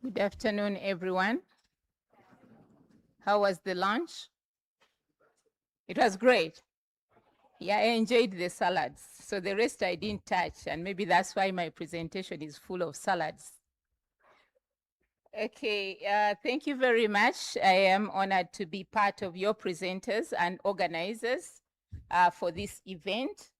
Good afternoon, everyone. How was the lunch? It was great. Yeah, I enjoyed the salads. So the rest I didn't touch, and maybe that's why my presentation is full of salads. Okay, thank you very much. I am honored to be part of your presenters and organizers for this event.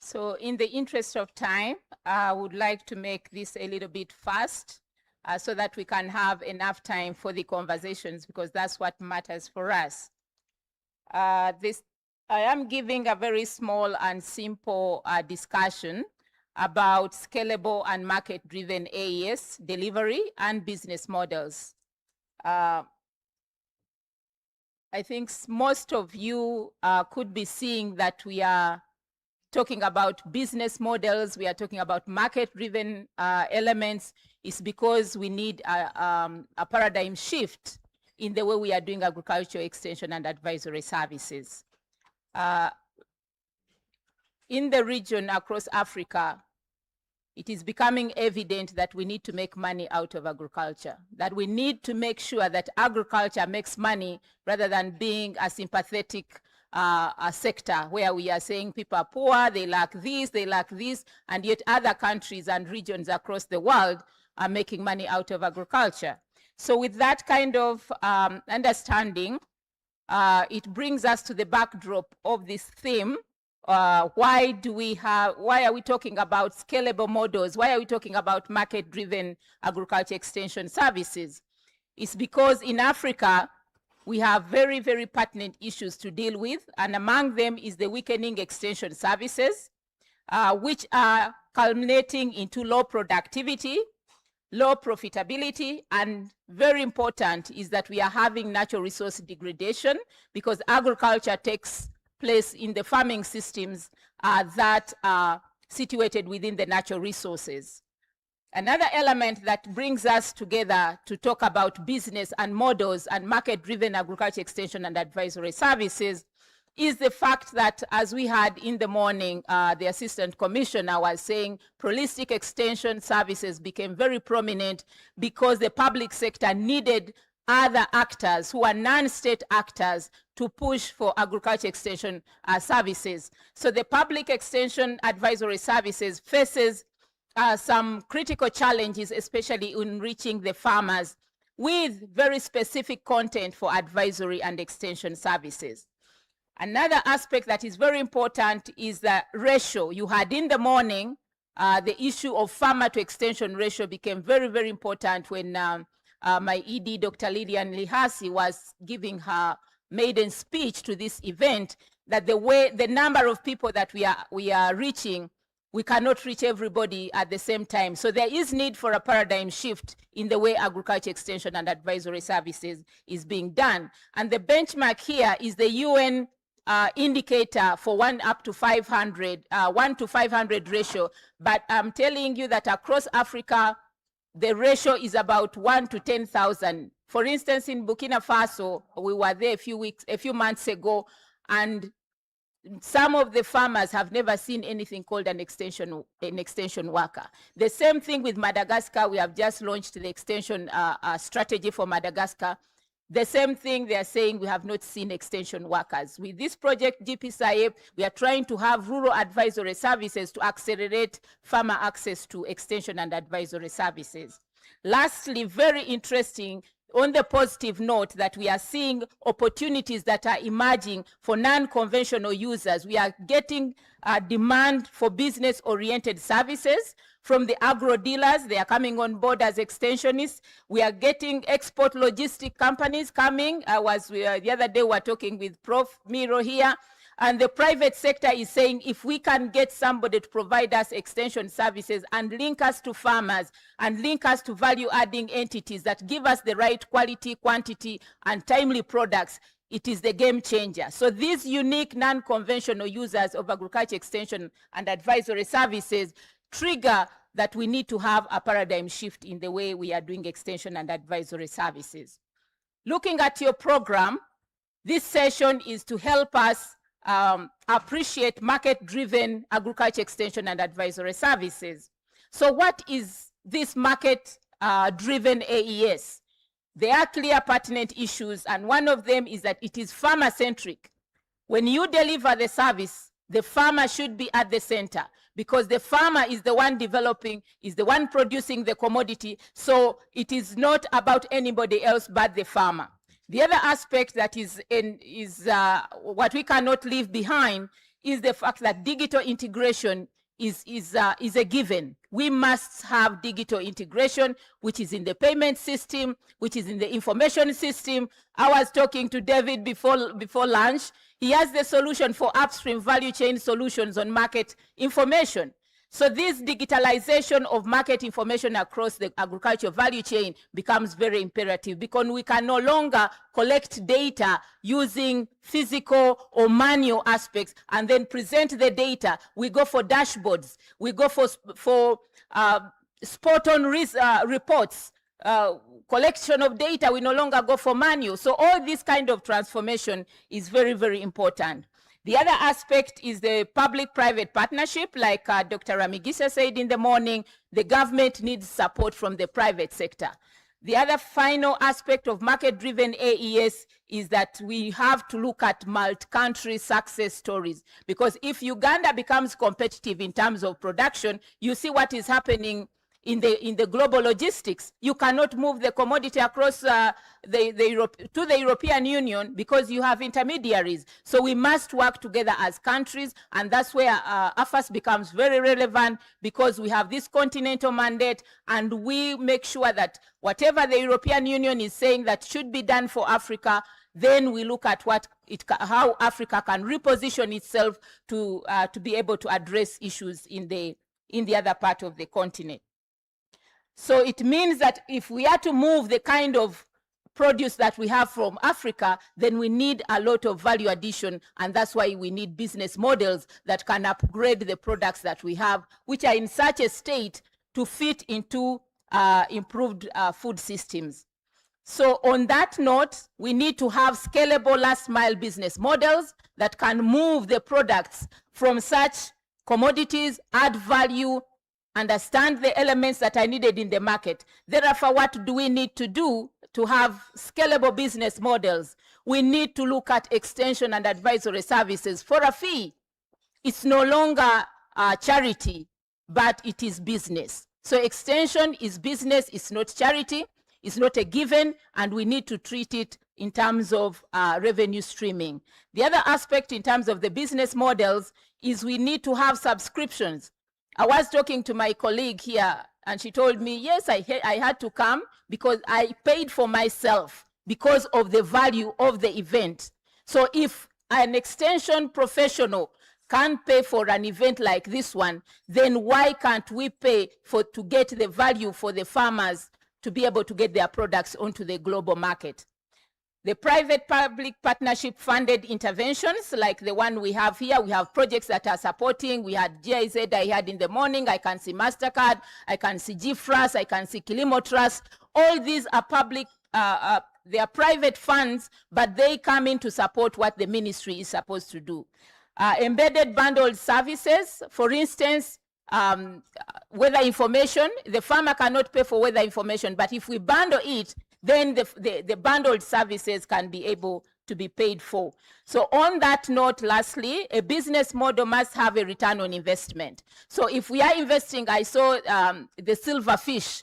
So in the interest of time, I would like to make this a little bit fast so that we can have enough time for the conversations, because that's what matters for us. I am giving a very small and simple discussion about scalable and market-driven AEAS delivery and business models. I think most of you could be seeing that we are talking about business models, we are talking about market-driven elements, is because we need a paradigm shift in the way we are doing agriculture extension and advisory services. In the region across Africa, it is becoming evident that we need to make money out of agriculture, that we need to make sure that agriculture makes money rather than being a sympathetic a sector where we are saying people are poor, they lack this, and yet other countries and regions across the world are making money out of agriculture. So with that kind of understanding, it brings us to the backdrop of this theme. Why are we talking about scalable models? Why are we talking about market-driven agriculture extension services? It's because in Africa, we have very, very pertinent issues to deal with, and among them is the weakening extension services, which are culminating into low productivity, low profitability, and very important is that we are having natural resource degradation because agriculture takes place in the farming systems that are situated within the natural resources. Another element that brings us together to talk about business and models and market-driven agriculture extension and advisory services is the fact that, as we had in the morning, the Assistant Commissioner was saying, holistic extension services became very prominent because the public sector needed other actors who are non-state actors to push for agriculture extension services. So the public extension advisory services faces some critical challenges, especially in reaching the farmers with very specific content for advisory and extension services. Another aspect that is very important is the ratio. You had in the morning, the issue of farmer to extension ratio became very, very important when my ED, Dr. Lillian Lihasi, was giving her maiden speech to this event, that the number of people that we are reaching, we cannot reach everybody at the same time. So there is need for a paradigm shift in the way agriculture extension and advisory services is being done. And the benchmark here is the UN indicator for 1 to 500 ratio. But I'm telling you that across Africa, the ratio is about 1 to 10,000. For instance, in Burkina Faso, we were there a few months ago, and some of the farmers have never seen anything called an extension worker. The same thing with Madagascar. We have just launched the extension strategy for Madagascar. The same thing they are saying, we have not seen extension workers. With this project, GPSIA, we are trying to have rural advisory services to accelerate farmer access to extension and advisory services. Lastly, very interesting, on the positive note, that we are seeing opportunities that are emerging for non-conventional users. We are getting demand for business-oriented services from the agro dealers. They are coming on board as extensionists. We are getting export logistic companies coming. The other day we were talking with Prof. Miro here, and the private sector is saying, if we can get somebody to provide us extension services and link us to farmers and link us to value-adding entities that give us the right quality, quantity, and timely products, it is the game changer. So these unique non-conventional users of agriculture extension and advisory services trigger that we need to have a paradigm shift in the way we are doing extension and advisory services. Looking at your program, this session is to help us appreciate market-driven agriculture extension and advisory services. So what is this market-driven AES? There are clear pertinent issues, and one of them is that it is farmer-centric. When you deliver the service, the farmer should be at the center, because the farmer is the one developing, is the one producing the commodity, so it is not about anybody else but the farmer. The other aspect that is what we cannot leave behind is the fact that digital integration is a given. We must have digital integration, which is in the payment system, which is in the information system. I was talking to David before lunch. He has the solution for upstream value chain solutions on market information. So this digitalization of market information across the agricultural value chain becomes very imperative, because we can no longer collect data using physical or manual aspects and then present the data. We go for dashboards. We go for spot-on reports. Collection of data, we no longer go for manual. So all this kind of transformation is very, very important. The other aspect is the public-private partnership. Like Dr. Ramigisa said in the morning, the government needs support from the private sector. The other final aspect of market-driven AES is that we have to look at multi-country success stories. Because if Uganda becomes competitive in terms of production, you see what is happening in the global logistics. You cannot move the commodity across to the European Union because you have intermediaries. So we must work together as countries, and that's where AFAS becomes very relevant, because we have this continental mandate, and we make sure that whatever the European Union is saying that should be done for Africa, then we look at how Africa can reposition itself to be able to address issues in the other part of the continent. So it means that if we are to move the kind of produce that we have from Africa, then we need a lot of value addition, and that's why we need business models that can upgrade the products that we have, which are in such a state to fit into improved food systems. So on that note, we need to have scalable last mile business models that can move the products from such commodities, add value, understand the elements that are needed in the market. Therefore, what do we need to do to have scalable business models? We need to look at extension and advisory services for a fee. It's no longer charity, but it is business. So extension is business, it's not charity, it's not a given, and we need to treat it in terms of revenue streaming. The other aspect in terms of the business models is we need to have subscriptions. I was talking to my colleague here, and she told me, yes, I had to come because I paid for myself because of the value of the event. So if an extension professional can pay for an event like this one, then why can't we pay to get the value for the farmers to be able to get their products onto the global market? The private-public partnership funded interventions like the one we have here, we have projects that are supporting. We had GIZ I had in the morning. I can see MasterCard, I can see GFRAS, I can see Kilimo Trust. All these are public, they are private funds, but they come in to support what the ministry is supposed to do. Embedded bundled services, for instance, weather information. The farmer cannot pay for weather information, but if we bundle it, then the bundled services can be able to be paid for. So on that note, lastly, a business model must have a return on investment. So if we are investing, I saw the silverfish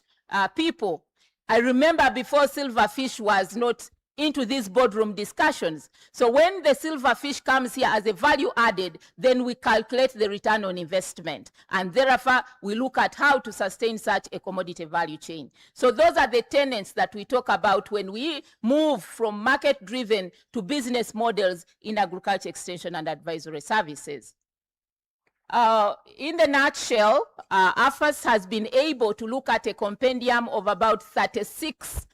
people. I remember before silverfish was not into these boardroom discussions. So when the silverfish comes here as a value added, then we calculate the return on investment. And therefore, we look at how to sustain such a commodity value chain. So those are the tenets that we talk about when we move from market-driven to business models in agriculture extension and advisory services. In the nutshell, AFAS has been able to look at a compendium of about 36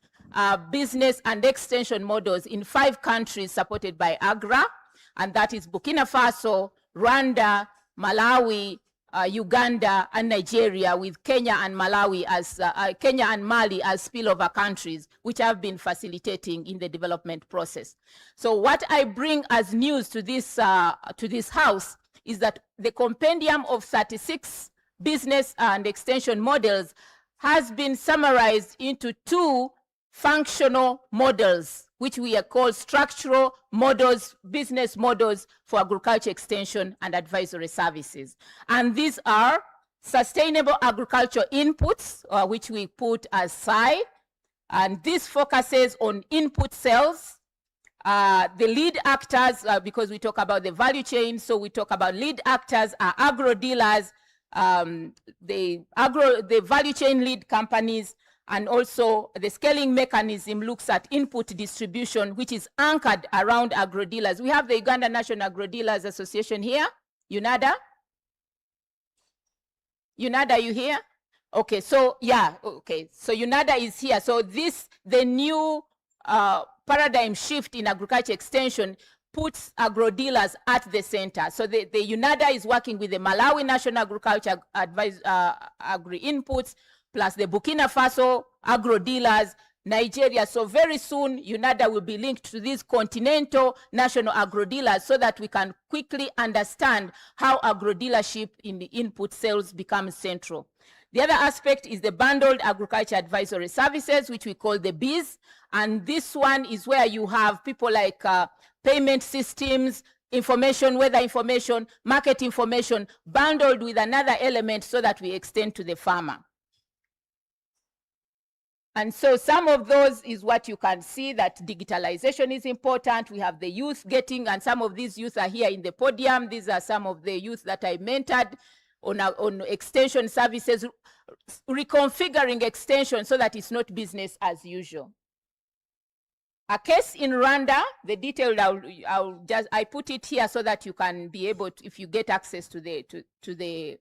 business and extension models in 5 countries supported by AGRA, and that is Burkina Faso, Rwanda, Malawi, Uganda, and Nigeria, with Kenya and Mali as spillover countries, which have been facilitating in the development process. So what I bring as news to this house is that the compendium of 36 business and extension models has been summarized into 2 functional models, which we are called structural models, business models for agriculture extension and advisory services. And these are sustainable agriculture inputs, which we put as SAI, and this focuses on input sales. The lead actors, because we talk about the value chain, so we talk about lead actors are agro dealers, the value chain lead companies, and also the scaling mechanism looks at input distribution, which is anchored around agro dealers. We have the Uganda National Agro Dealers Association here, UNADA. UNADA, you here? Okay, so yeah, okay, so UNADA is here. So the new paradigm shift in agriculture extension puts agro dealers at the center. So the UNADA is working with the Malawi National Agriculture Agri Inputs, plus the Burkina Faso agro dealers, Nigeria. So very soon, UNADA will be linked to these continental national agro dealers so that we can quickly understand how agro dealership in the input sales becomes central. The other aspect is the bundled agriculture advisory services, which we call the BIS. And this one is where you have people like payment systems, information, weather information, market information, bundled with another element so that we extend to the farmer. And so some of those is what you can see, that digitalization is important. We have the youth getting, and some of these youth are here in the podium. These are some of the youth that I mentored on extension services, reconfiguring extension so that it's not business as usual. A case in Rwanda, the detail, I put it here so that you can be able to, if you get access to the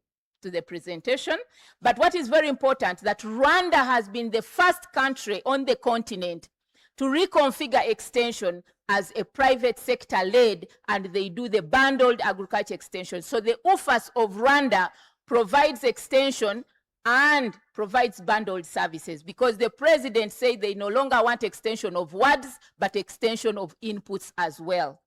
presentation. But what is very important, that Rwanda has been the first country on the continent to reconfigure extension as a private sector led, and they do the bundled agriculture extension. So the UFAS of Rwanda provides extension and provides bundled services, because the president said they no longer want extension of words, but extension of inputs as well.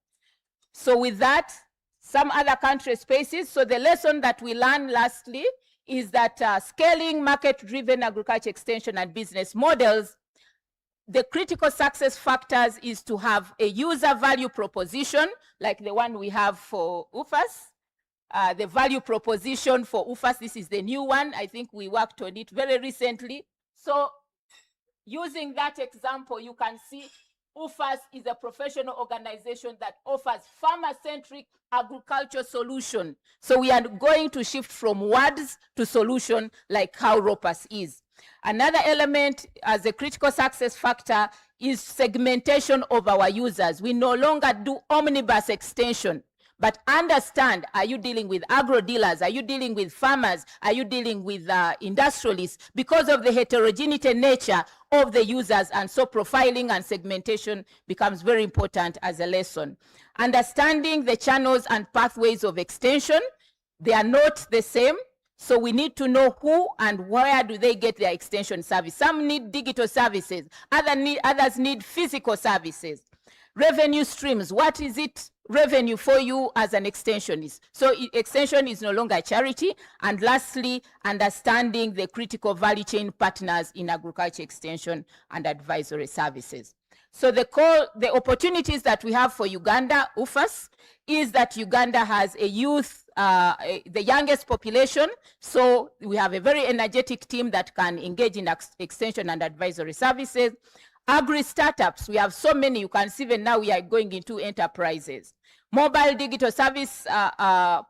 So with that, some other country spaces. So the lesson that we learned lastly is that scaling market-driven agriculture extension and business models, the critical success factors is to have a user value proposition, like the one we have for UFAS. The value proposition for UFAS, this is the new one. I think we worked on it very recently. So using that example, you can see UFAS is a professional organization that offers farmer-centric agriculture solution. So we are going to shift from words to solution, like how ROPAS is. Another element as a critical success factor is segmentation of our users. We no longer do omnibus extension, but understand, are you dealing with agro dealers? Are you dealing with farmers? Are you dealing with industrialists? Because of the heterogeneity nature of the users, and so profiling and segmentation becomes very important as a lesson. Understanding the channels and pathways of extension, they are not the same. So we need to know who and where do they get their extension service. Some need digital services, others need physical services. Revenue streams, what is it revenue for you as an extensionist? So extension is no longer a charity. And lastly, understanding the critical value chain partners in agriculture extension and advisory services. So the opportunities that we have for Uganda, UFAS, is that Uganda has a youth, the youngest population. So we have a very energetic team that can engage in extension and advisory services. Agri-startups, we have so many. You can see even now we are going into enterprises. Mobile digital service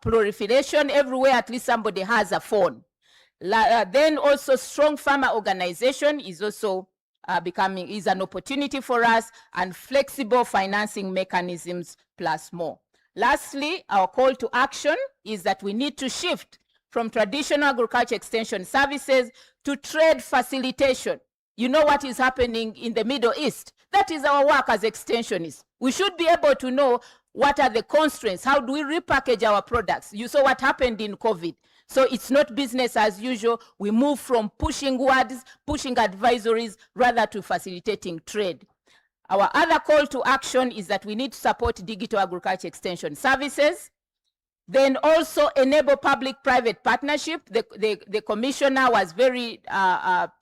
proliferation, everywhere at least somebody has a phone. Then also strong farmer organization is also is an opportunity for us, and flexible financing mechanisms plus more. Lastly, our call to action is that we need to shift from traditional agriculture extension services to trade facilitation. You know what is happening in the Middle East? That is our work as extensionists. We should be able to know what are the constraints. How do we repackage our products? You saw what happened in COVID. So it's not business as usual. We move from pushing words, pushing advisories, rather to facilitating trade. Our other call to action is that we need to support digital agriculture extension services. Then also enable public-private partnership. The commissioner was very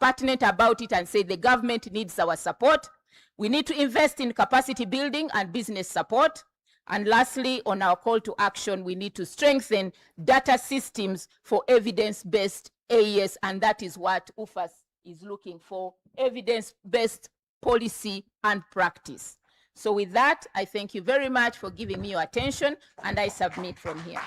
pertinent about it and said the government needs our support. We need to invest in capacity building and business support. And lastly, on our call to action, we need to strengthen data systems for evidence-based AEAS, and that is what UFAS is looking for, evidence-based policy and practice. So with that, I thank you very much for giving me your attention, and I submit from here.